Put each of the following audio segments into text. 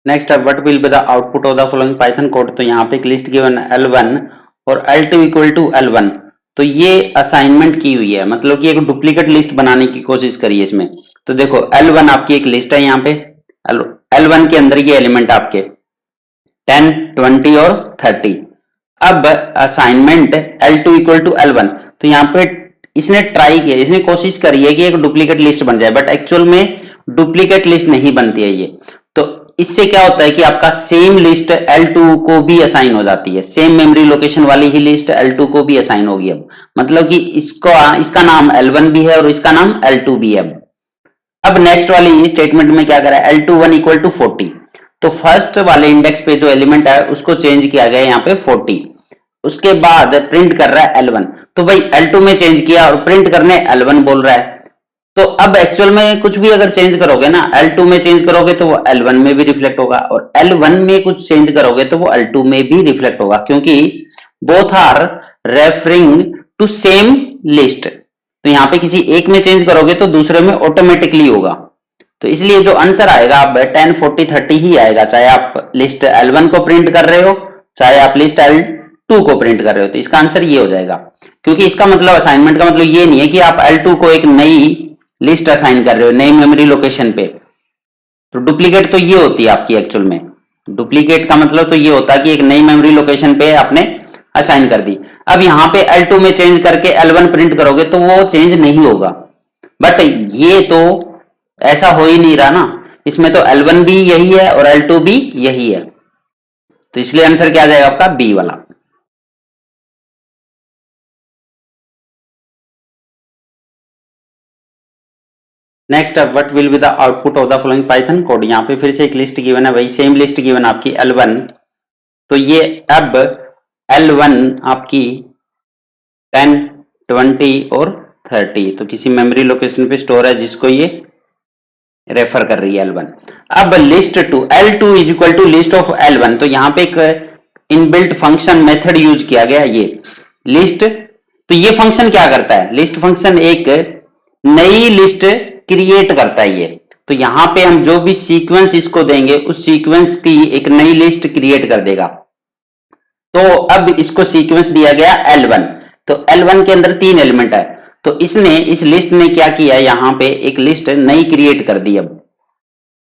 Next what will be the output of the following Python code. तो यहाँ पे एक लिस्ट गिवन L1 और L2 इक्वल टू L1। तो ये असाइनमेंट की हुई है, मतलब कि एक डुप्लीकेट लिस्ट बनाने की कोशिश करी है इसमें। तो देखो L1 आपकी एक लिस्ट है, यहाँ पे L1 के अंदर ये एलिमेंट आपके 10, 20 और 30। अब assignment L2 equal to L1। तो यहाँ पे इसने ट्राई किया, इसने कोशिश करी है कि एक डुप्लीकेट लिस्ट बन जाए, बट एक्चुअल में डुप्लीकेट लिस्ट नहीं बनती है ये। तो इससे क्या होता है कि आपका सेम लिस्ट L2 को भी असाइन हो जाती है, सेम मेमोरी लोकेशन वाली ही लिस्ट L2 को भी असाइन होगी। अब मतलब कि इसका नाम L1 भी है और इसका नाम L2 भी है। अब नेक्स्ट वाली स्टेटमेंट में क्या करा है, L21 इक्वल टू 40। तो फर्स्ट वाले इंडेक्स पे जो एलिमेंट है उसको चेंज किया गया यहाँ पे 40। उसके बाद प्रिंट कर रहा है L1। तो भाई L2 में चेंज किया और प्रिंट करने L1 बोल रहा है। तो अब एक्चुअल में कुछ भी अगर चेंज करोगे ना, L2 में चेंज करोगे तो वो L1 में भी रिफ्लेक्ट होगा, और L1 में कुछ चेंज करोगे तो वो L2 में भी रिफ्लेक्ट होगा, क्योंकि both are referring to same list. तो यहाँ पे किसी एक में चेंज करोगे तो दूसरे में ऑटोमेटिकली होगा। तो इसलिए जो आंसर आएगा आप 10, 40, 30 ही आएगा, चाहे आप लिस्ट L1 को प्रिंट कर रहे हो चाहे आप लिस्ट L2 को प्रिंट कर रहे हो। तो इसका आंसर ये हो जाएगा, क्योंकि इसका मतलब असाइनमेंट का मतलब ये नहीं है कि आप L2 को एक नई लिस्ट असाइन कर रहे हो नई मेमोरी लोकेशन पे। तो डुप्लीकेट तो ये होती है आपकी एक्चुअल में, डुप्लीकेट का मतलब तो ये होता है कि एक नई मेमोरी लोकेशन पे आपने असाइन कर दी। अब यहाँ पे L2 में चेंज करके L1 प्रिंट करोगे तो वो चेंज नहीं होगा, बट ये तो ऐसा हो ही नहीं रहा ना, इसमें तो L1 भी यही है और L2 भी यही है। तो इसलिए आंसर क्या आ जाएगा आपका बी वाला। नेक्स्ट अब what will be the output of the following Python code. यहाँ पे फिर से एक लिस्ट गिवन है, वही सेम लिस्ट गिवन आपकी L1। तो ये अब L1 आपकी 10, 20 और 30 तो किसी मेमोरी लोकेशन पे स्टोर है जिसको ये रेफर कर रही है L1। अब list two L2 is equal to list of L1। तो यहाँ पे एक इनबिल्ट फंक्शन मेथड यूज किया गया ये लिस्ट। तो ये फंक्शन क्या करता है, लिस्ट फंक्शन एक नई लिस्ट क्रिएट करता है ये। तो यहाँ पे हम जो भी सीक्वेंस इसको देंगे उस सीक्वेंस की एक नई लिस्ट क्रिएट कर देगा। तो अब इसको सीक्वेंस दिया गया L1। तो L1 के अंदर 3 एलिमेंट है, तो इसने इस लिस्ट ने क्या किया, यहाँ पे एक लिस्ट नई क्रिएट कर दी। अब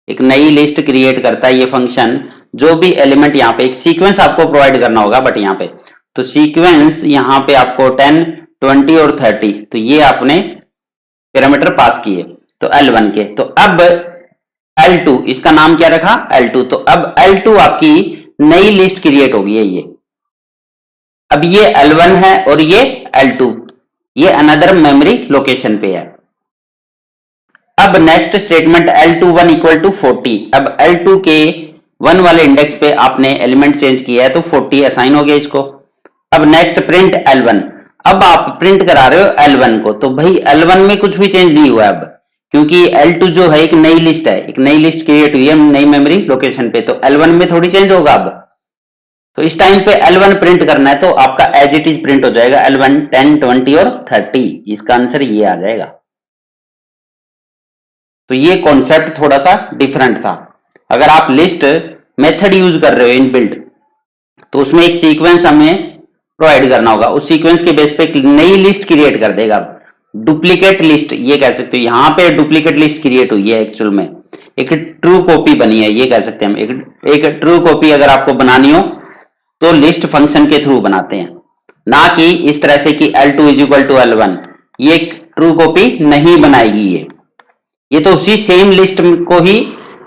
एक नई लिस्ट क्रिएट करता है ये फंक्शन, जो भी एलिमेंट यहाँ पे एक सीक्वेंस आपको प्रोवाइड करना होगा, बट यहाँ पे तो सीक्वेंस यहाँ पे आपको 10, 20 और 30 तो ये आपने पैरामीटर पास किए तो L1 के। तो अब L2 इसका नाम क्या रखा L2। तो अब L2 आपकी नई लिस्ट क्रिएट होगी है ये। अब ये L1 है और ये L2, ये अनदर मेमोरी लोकेशन पे है। अब next statement L21 equal to 40। अब L2 के 1 वाले इंडेक्स पे आपने एलिमेंट चेंज किया है तो 40 असाइन हो गया इसको। अब नेक्स्ट प्रिंट L1। अब आप प्रिंट करा रहे हो L1 को, तो भाई L1 में कुछ भी चेंज नहीं हुआ अब, क्योंकि L2 जो है एक नई लिस्ट है, एक नई लिस्ट क्रिएट हुई है नई मेमोरी लोकेशन पे, तो L1 में थोड़ी चेंज होगा अब। तो इस टाइम पे L1 प्रिंट करना है तो आपका एज इट इज प्रिंट हो जाएगा L1 10, 20 और 30। इसका आंसर ये आ जाएगा। तो ये कॉन्सेप्ट थोड़ा सा डिफरेंट था। अगर आप लिस्ट मेथड यूज कर रहे हो इनबिल्ट, तो उसमें एक सीक्वेंस हमें प्रोवाइड करना होगा, उस सीक्वेंस के बेस पे एक नई लिस्ट क्रिएट कर देगा। डुप्लीकेट लिस्ट ये कह सकते हो, यहाँ पे डुप्लीकेट लिस्ट क्रिएट हुई है एक्चुअल में, एक ट्रू कॉपी बनी है ये कह सकते हैं हम। एक ट्रू कॉपी अगर आपको बनानी हो तो लिस्ट फंक्शन के थ्रू बनाते हैं, ना कि इस तरह से कि L2 is equal to L1। ये ट्रू कॉपी नहीं बनाएगी ये तो उसी सेम लिस्ट को ही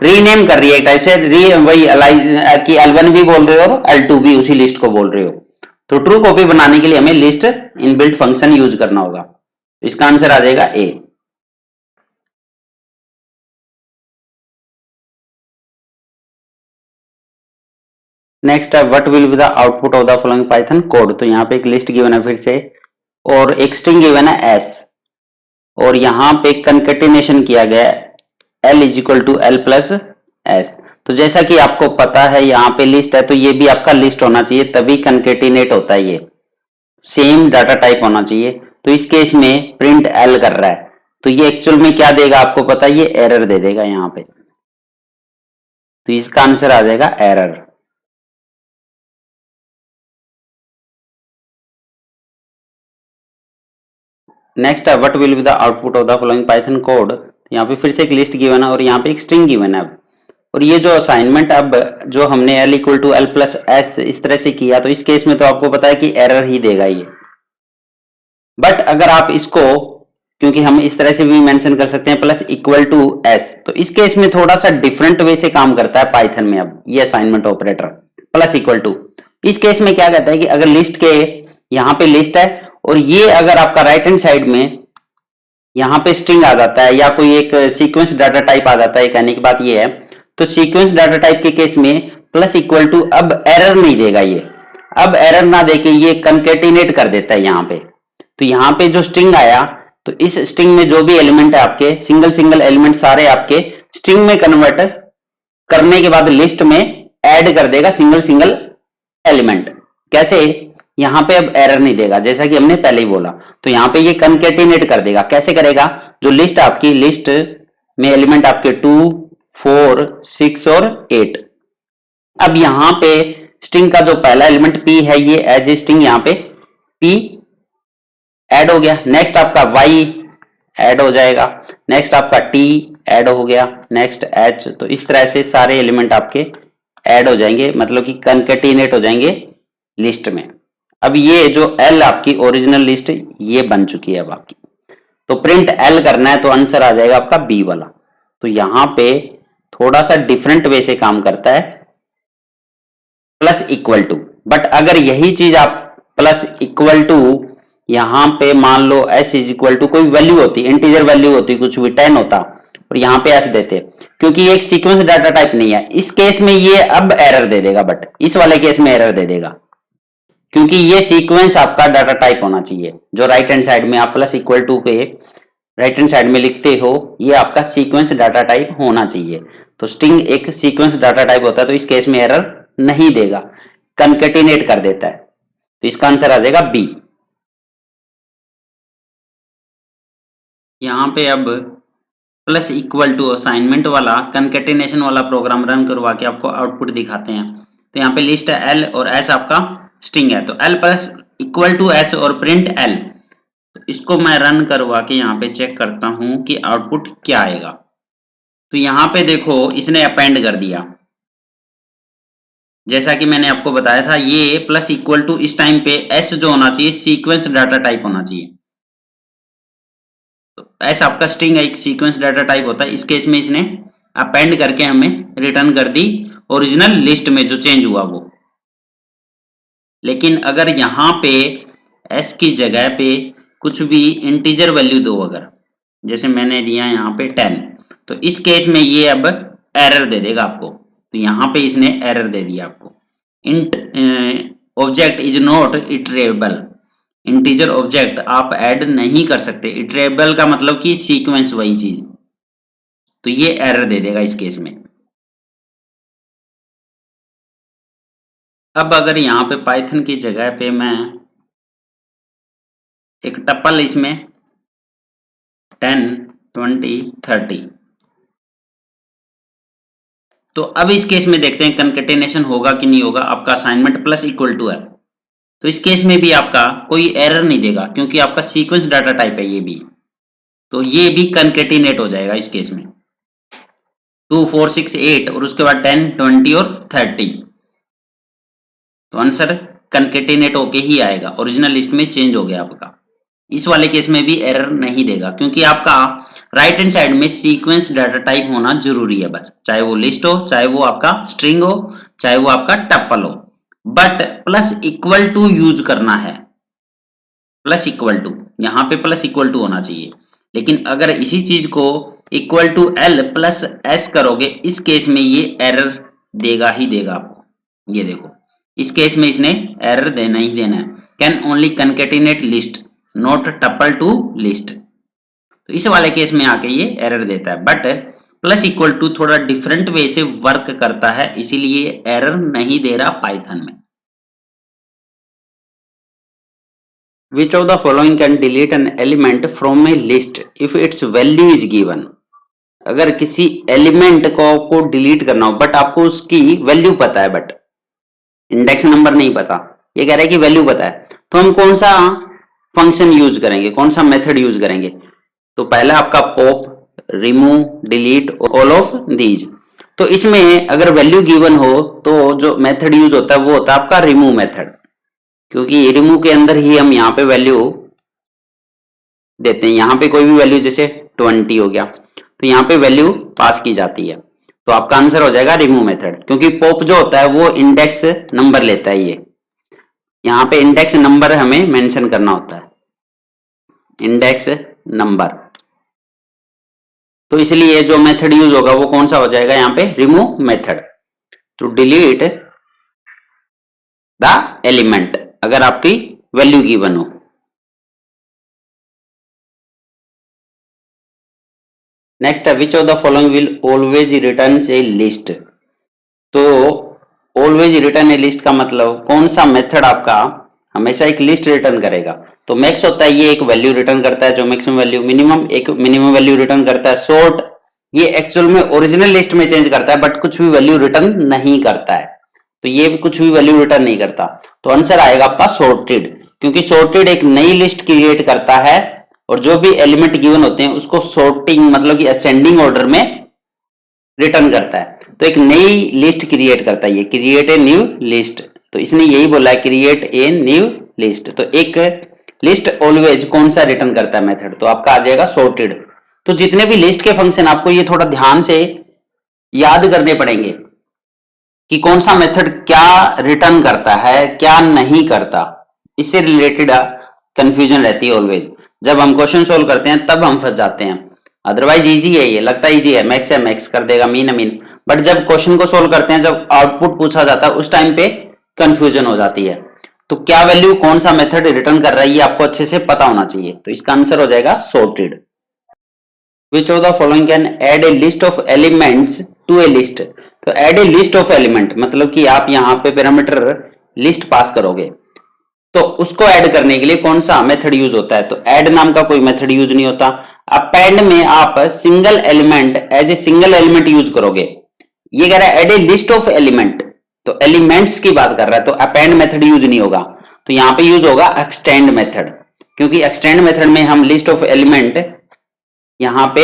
रीनेम कर रही है एक टाइप से, वही कि L1 भी बोल रहे हो और L2 भी उसी लिस्ट को बोल रहे हो। तो ट्रू कॉपी बनाने के लिए हमें लिस्ट इनबिल्ट फंक्शन यूज करना होगा। इसका आंसर आ जाएगा ए। नेक्स्ट है what will be the output of the following Python code. तो यहाँ पे एक लिस्ट गिवन है फिर से, और एक स्ट्रिंग गिवन है S, और यहाँ पे कंकेटिनेशन किया गया है L is equal to L plus S। तो जैसा कि आपको पता है यहाँ पे लिस्ट है तो ये भी आपका लिस्ट होना चाहिए, तभी कंकेटिनेट होता है, ये सेम डाटा टाइप होना चाहिए। तो इस केस में प्रिंट L कर रहा है, तो ये एक्चुअल में क्या देगा आपको पता है, ये एरर दे देगा यहाँ पे। तो इसका आंसर आ जाएगा एरर। नेक्स्ट है what will be the output of the following Python code. यहाँ पे फिर से एक लिस्ट गिवन है और यहाँ पे एक स्ट्रिंग गिवन है अब। और ये जो असाइनमेंट अब जो हमने l equal to L plus S इस तरह से किया, तो इस केस में तो आपको पता है कि एरर ही देगा ये। बट अगर आप इसको, क्योंकि हम इस तरह से भी मेंशन कर सकते हैं प्लस इक्वल टू एस, तो इस केस में थोड़ा सा डिफरेंट वे से काम करता है पाइथन में अब ये assignment operator plus equal to. इस केस में क्या कहता है कि अगर लिस्ट के यहाँ पे लिस्ट है और ये अगर आपका राइट हैंड साइड में यहाँ पे स्ट्रिंग आ जाता है या कोई एक सीक्वेंस डाटा टाइप आ जाता है, कहने की बात ये है, तो सीक्वेंस डाटा टाइप के केस में प्लस इक्वल टू अब एरर नहीं देगा ये। अब एरर ना देके ये कंकेटिनेट कर देता है यहाँ पे। तो यहाँ पे जो स्ट्रिंग आया, तो इस स्ट्रिंग में जो भी एलिमेंट है आपके सिंगल सिंगल एलिमेंट सारे आपके स्ट्रिंग में कन्वर्ट करने के बाद लिस्ट में ऐड कर देगा सिंगल सिंगल एलिमेंट। कैसे? यहाँ पे अब एरर नहीं देगा, जैसा कि हमने पहले ही बोला। तो यहाँ पे ये कंकेटिनेट कर देगा। कैसे करेगा? जो लिस्ट आपकी लिस्ट में एलिमेंट आपके 2, 4, 6 और 8। अब यहाँ पे स्ट्रिंग का जो पहला एलिमेंट p है ये एज ए स्ट्रिंग यहाँ पे p ऐड हो गया। नेक्स्ट आपका y ऐड हो जाएगा, नेक्स्ट आपका t ऐड हो गया, नेक्स्ट h। तो इस तरह से सारे एलिमेंट आपके ऐड हो जाएंगे, मतलब कि कंकेटिनेट हो जाएंगे लिस्ट में। अब ये जो l आपकी ओरिजिनल लिस्ट ये बन चुकी है अब आपकी। तो प्रिंट l करना है तो आंसर आ जाएगा आपका b वाला। तो यहां पे थोड़ा सा डिफरेंट वे से काम करता है प्लस इक्वल टू। बट अगर यही चीज आप प्लस इक्वल टू यहां पे मान लो s इज इक्वल टू कोई वैल्यू होती, इंटीजर वैल्यू होती, कुछ भी 10 होता और यहाँ पे s देते, क्योंकि ये एक सीक्वेंस डाटा टाइप नहीं है, इस केस में ये अब एरर दे देगा। बट इस वाले केस में एरर दे देगा क्योंकि ये सीक्वेंस आपका डाटा टाइप होना चाहिए। जो राइट हैंड साइड में आप प्लस इक्वल टू पे राइट हैंड साइड में लिखते हो, ये आपका सीक्वेंस डाटा टाइप होना चाहिए। तो स्ट्रिंग एक सीक्वेंस डाटा टाइप होता है, तो इस केस में एरर नहीं देगा, कंकेटिनेट कर देता है। तो इसका आंसर आ जाएगा बी। यहाँ पे अब प्लस इक्वल टू असाइनमेंट वाला कंकेटिनेशन वाला प्रोग्राम रन करवा के आपको आउटपुट दिखाते हैं। तो यहाँ पे लिस्ट है एल और एस आपका स्ट्रिंग है, तो L plus equal to S और प्रिंट एल। तो इसको मैं रन करवा के यहाँ पे चेक करता हूं कि आउटपुट क्या आएगा। तो यहाँ पे देखो इसने अपेंड कर दिया, जैसा कि मैंने आपको बताया था ये प्लस इक्वल टू इस टाइम पे एस जो होना चाहिए सीक्वेंस डाटा टाइप होना चाहिए। तो एस आपका स्ट्रिंग है, एक सीक्वेंस डाटा टाइप होता है। इस केस में इसने अपेंड करके हमें रिटर्न कर दी ओरिजिनल लिस्ट में जो चेंज हुआ वो। लेकिन अगर यहाँ पे एस की जगह पे कुछ भी इंटीजर वैल्यू दो, अगर जैसे मैंने दिया यहाँ पे 10, तो इस केस में ये अब एरर दे देगा आपको। तो यहाँ पे इसने एरर दे दिया आपको, int object is not iterable. Integer object आप ऐड नहीं कर सकते। इटरेबल का मतलब कि सीक्वेंस वही चीज, तो ये एरर दे देगा इस केस में। अब अगर यहाँ पे पाइथन की जगह पे मैं एक टपल इसमें 10, 20, 30, तो अब इस केस में देखते हैं कंकेटिनेशन होगा कि नहीं होगा। आपका असाइनमेंट प्लस इक्वल टू है, तो इस केस में भी आपका कोई एरर नहीं देगा क्योंकि आपका सीक्वेंस डाटा टाइप है ये भी। तो ये भी कंकेटिनेट हो जाएगा इस केस में 2, 4, 6, 8 और उसके बाद 10, 20 और 30। तो आंसर कंकेटिनेट होके ही आएगा, ओरिजिनल लिस्ट में चेंज हो गया आपका। इस वाले केस में भी एरर नहीं देगा क्योंकि आपका राइट हैंड साइड में सीक्वेंस डाटा टाइप होना जरूरी है बस, चाहे वो लिस्ट हो, चाहे वो आपका स्ट्रिंग हो, चाहे वो आपका टप्पल हो। But plus equal to use करना है, प्लस इक्वल टू, यहाँ पे प्लस इक्वल टू होना चाहिए। लेकिन अगर इसी चीज को equal to L plus S करोगे, इस केस में ये एरर देगा ही देगा आपको। ये देखो इस केस में इसने एरर देना ही देना है। Can only concatenate list not tuple to list. तो इस वाले केस में आके ये एरर देता है। बट प्लस इक्वल टू थोड़ा डिफरेंट वे से वर्क करता है, इसीलिए एरर नहीं दे रहा पाइथन में। Which of the following can delete an element from a list if its value is given? अगर किसी एलिमेंट को डिलीट करना हो बट आपको उसकी वैल्यू पता है बट इंडेक्स नंबर नहीं पता, ये कह रहा है कि वैल्यू पता है, तो हम कौन सा फंक्शन यूज करेंगे, कौन सा मेथड यूज करेंगे? तो पहला आपका pop, remove, delete, all of these. तो इसमें अगर वैल्यू गिवन हो तो जो मेथड यूज होता है वो होता है आपका रिमूव मेथड, क्योंकि रिमूव के अंदर ही हम यहाँ पे वैल्यू देते हैं। यहाँ पे कोई भी वैल्यू जैसे 20 हो गया तो यहाँ पे वैल्यू पास की जाती है, तो आपका आंसर हो जाएगा रिमूव मेथड, क्योंकि पॉप जो होता है वो इंडेक्स नंबर लेता है। ये यहाँ पे इंडेक्स नंबर हमें मेंशन करना होता है, इंडेक्स नंबर, तो इसलिए जो मेथड यूज होगा वो कौन सा हो जाएगा यहाँ पे, remove method, to delete the element अगर आपकी वैल्यू गिवन हो। नेक्स्ट है which of the following will always return a list. तो ऑलवेज रिटर्न ए लिस्ट का मतलब कौन सा मेथड आपका हमेशा एक लिस्ट रिटर्न करेगा? तो मैक्स होता है, ये एक वैल्यू रिटर्न करता है जो मैक्सिमम वैल्यू, मिनिमम एक मिनिमम वैल्यू रिटर्न करता है, सॉर्ट ये एक्चुअल में ओरिजिनल लिस्ट में चेंज करता है बट कुछ भी वैल्यू रिटर्न नहीं करता है, तो ये भी कुछ भी वैल्यू रिटर्न नहीं करता। तो आंसर आएगा आपका सॉर्टेड, क्योंकि सॉर्टेड एक नई लिस्ट क्रिएट करता है और जो भी एलिमेंट गिवन होते हैं उसको सॉर्टिंग मतलब कि असेंडिंग ऑर्डर में रिटर्न करता है, तो एक नई लिस्ट क्रिएट करता है, ये क्रिएट ए न्यू लिस्ट, तो इसने यही बोला है क्रिएट ए न्यू लिस्ट। तो एक लिस्ट ऑलवेज कौन सा रिटर्न करता है मेथड, तो आपका आ जाएगा सॉर्टेड। तो जितने भी लिस्ट के फंक्शन आपको ये थोड़ा ध्यान से याद करने पड़ेंगे कि कौन सा मेथड क्या रिटर्न करता है क्या नहीं करता, इससे रिलेटेड कंफ्यूजन रहती है ऑलवेज। जब हम क्वेश्चन सोल्व करते हैं तब हम फंस जाते हैं, अदरवाइज इजी है, ये लगता है इजी है, मैक्स है मैक्स कर देगा, मीन है मीन, बट जब क्वेश्चन को सोल्व करते हैं जब आउटपुट पूछा जाता है उस टाइम पे कंफ्यूजन हो जाती है। तो क्या वैल्यू कौन सा मेथड रिटर्न कर रहा है ये आपको अच्छे से पता होना चाहिए, तो इसका आंसर हो जाएगा sorted. Which of the following can add a list of elements to a list? तो add a list of element मतलब कि आप यहाँ पे पैरामीटर लिस्ट पास करोगे, तो उसको ऐड करने के लिए कौन सा मेथड यूज होता है? तो ऐड नाम का कोई मेथड यूज नहीं होता। अपेंड में आप single element as a single element use करोगे, ये कह रहा है add a list of element, तो एलिमेंट्स की बात कर रहा है, तो अपेंड मेथड यूज नहीं होगा, तो यहाँ पे यूज होगा एक्सटेंड मेथड, क्योंकि एक्सटेंड मेथड में हम लिस्ट ऑफ एलिमेंट यहां पे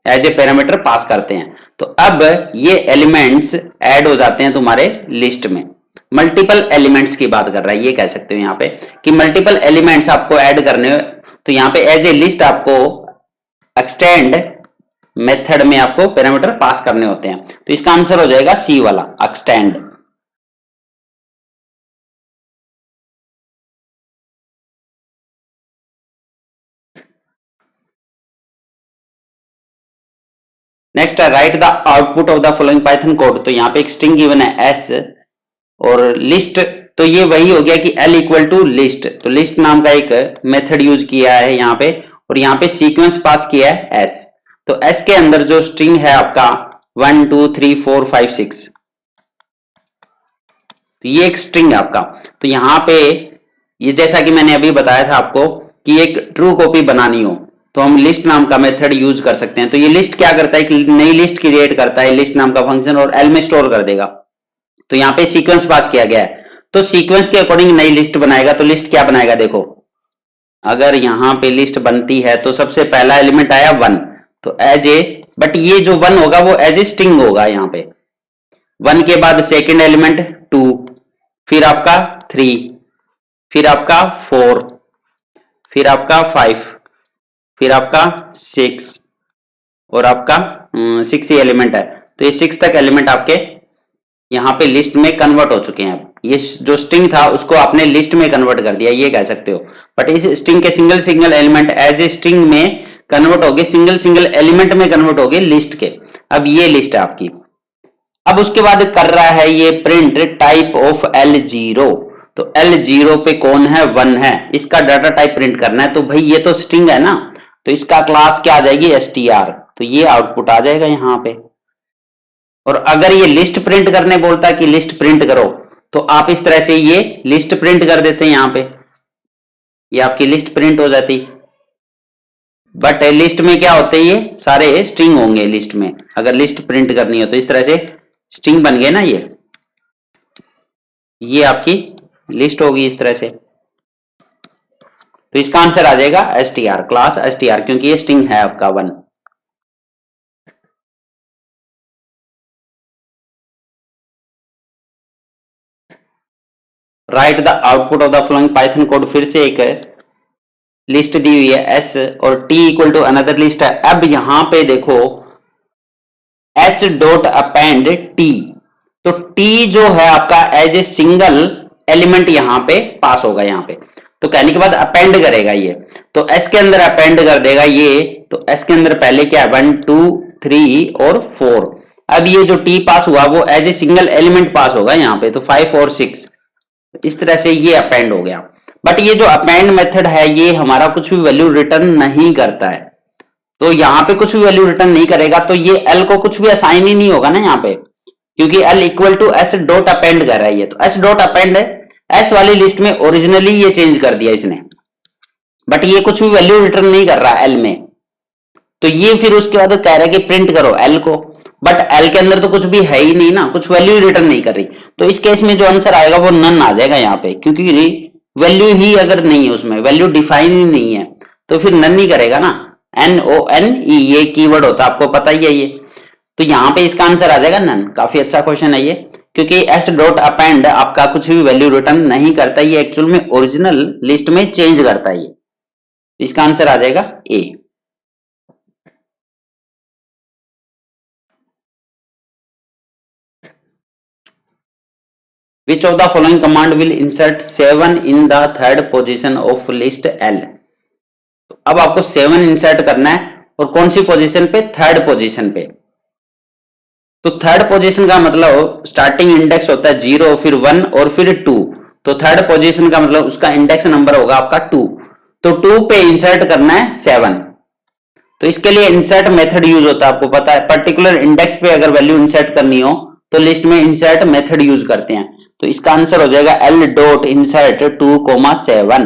एज ए पैरामीटर पास करते हैं, तो अब ये एलिमेंट्स ऐड हो जाते हैं तुम्हारे लिस्ट में। मल्टीपल एलिमेंट्स की बात कर रहा है, ये कह सकते हो यहाँ पे कि मल्टीपल एलिमेंट्स आपको ऐड करने, तो यहाँ पे एज ए लिस्ट आपको एक्सटेंड मेथड में आपको पैरामीटर पास करने होते हैं, तो इसका आंसर हो जाएगा सी वाला एक्सटेंड। नेक्स्ट है right the output of the following Python code. तो यहाँ पे एक स्ट्रिंग गिवन है एस और लिस्ट, तो ये वही हो गया कि एल इक्वल टू लिस्ट, तो लिस्ट नाम का एक मेथड यूज किया है यहाँ पे, और यहाँ पे सीक्वेंस पास किया है एस, तो एस के अंदर जो स्ट्रिंग है आपका 1 2 3 4 5 6, तो ये एक स्ट्रिंग है आपका। तो यहाँ पे ये जैसा कि मैंने अभी बताया था आपको कि एक ट्रू कॉपी बनानी हो तो हम लिस्ट नाम का मेथड यूज कर सकते हैं। तो ये लिस्ट क्या करता है, एक नई लिस्ट क्रिएट करता है लिस्ट नाम का फंक्शन और एल में स्टोर कर देगा। तो यहाँ पे सीक्वेंस पास किया गया है, तो सीक्वेंस के अकॉर्डिंग नई लिस्ट बनाएगा। तो लिस्ट क्या बनाएगा, देखो अगर यहाँ पे लिस्ट बनती है तो सबसे पहला एलिमेंट आया 1, तो एज ए, बट ये जो 1 होगा वो एज ए स्ट्रिंग होगा। यहाँ पे 1 के बाद सेकेंड एलिमेंट 2, फिर आपका 3, फिर आपका 4, फिर आपका 5, फिर आपका 6 और आपका 6 ही एलिमेंट है, तो ये 6 तक एलिमेंट आपके यहाँ पे लिस्ट में कन्वर्ट हो चुके हैं। ये जो स्ट्रिंग था उसको आपने लिस्ट में कन्वर्ट कर दिया, ये कह सकते हो। बट इस स्ट्रिंग के single single element as a string में कन्वर्ट हो गए, सिंगल सिंगल एलिमेंट में कन्वर्ट हो गए लिस्ट के। अब ये लिस्ट है आपकी। अब उसके बाद कर रहा है ये प्रिंट टाइप ऑफ L0, तो L0 पे कौन है, 1 है, इसका डाटा टाइप प्रिंट करना है। तो भाई ये तो स्ट्रिंग है ना, तो इसका क्लास क्या आ जाएगी, str, तो ये आउटपुट आ जाएगा यहाँ पे। और अगर ये लिस्ट प्रिंट करने बोलता है कि लिस्ट प्रिंट करो, तो आप इस तरह से ये लिस्ट प्रिंट कर देते हैं, यहाँ पे ये आपकी लिस्ट प्रिंट हो जाती। बट लिस्ट में क्या होते हैं, ये सारे स्ट्रिंग होंगे लिस्ट में, अगर लिस्ट प्रिंट करनी हो तो इस तरह से स्ट्रिंग बन गए ना, ये आपकी लिस्ट होगी इस तरह से। तो इसका आंसर आ जाएगा str, क्लास str, क्योंकि ये स्ट्रिंग है आपका 1। Right the output of the following Python code, फिर से एक लिस्ट दी हुई है s और t equal to another list है। अब यहां पे देखो s डॉट अपेंड t, तो t जो है आपका एज ए सिंगल एलिमेंट यहां पे पास होगा यहां पे, तो कहने के बाद अपेंड करेगा ये, तो s के अंदर अपेंड कर देगा ये, तो s के अंदर पहले क्या है 1 2 3 और 4। अब ये जो t पास हुआ वो एज ए सिंगल एलिमेंट पास होगा यहाँ पे, तो 5 और 6, इस तरह से ये अपेंड हो गया। बट ये जो अपेंड मेथड है ये हमारा कुछ भी वैल्यू रिटर्न नहीं करता है, तो यहाँ पे कुछ भी वैल्यू रिटर्न नहीं करेगा, तो ये l को कुछ भी असाइन ही नहीं होगा ना यहाँ पे, क्योंकि l equal to s dot append कर रहा है ये, तो s डॉट अपेंड है, s वाली लिस्ट में ओरिजिनली ये चेंज कर दिया इसने, बट ये कुछ भी वैल्यू रिटर्न नहीं कर रहा l में, तो ये फिर उसके बाद कह रहा है कि प्रिंट करो l को, बट l के अंदर तो कुछ भी है ही नहीं ना, कुछ वैल्यू रिटर्न नहीं कर रही, तो इस केस में जो आंसर आएगा वो नन आ जाएगा यहाँ पे, क्योंकि वैल्यू ही अगर नहीं है उसमें, वैल्यू डिफाइन ही नहीं है, तो फिर नन ही करेगा ना, NONE ये कीवर्ड होता है, आपको पता ही है ये, तो यहाँ पे इसका आंसर आ जाएगा नन। काफी अच्छा क्वेश्चन है ये, क्योंकि s डॉट अपेंड आपका कुछ भी वैल्यू रिटर्न नहीं करता, ये एक्चुअल में ओरिजिनल लिस्ट में चेंज करता है ये, इसका आंसर आ जाएगा ए। Which of the following command will insert 7 in the third position of list L? तो अब आपको 7 इंसर्ट करना है, और कौन सी पोजीशन पे, थर्ड पोजीशन पे। तो थर्ड पोजीशन का मतलब स्टार्टिंग इंडेक्स होता है 0, फिर 1 और फिर 2, तो थर्ड पोजीशन का मतलब उसका इंडेक्स नंबर होगा आपका 2, तो 2 पे इंसर्ट करना है 7। तो इसके लिए इंसर्ट मेथड यूज होता है, आपको पता है, पर्टिकुलर इंडेक्स पे अगर वैल्यू इंसर्ट करनी हो तो लिस्ट में इंसर्ट मेथड यूज करते हैं, तो इसका आंसर हो जाएगा L डॉट इंसर्ट 2, 7।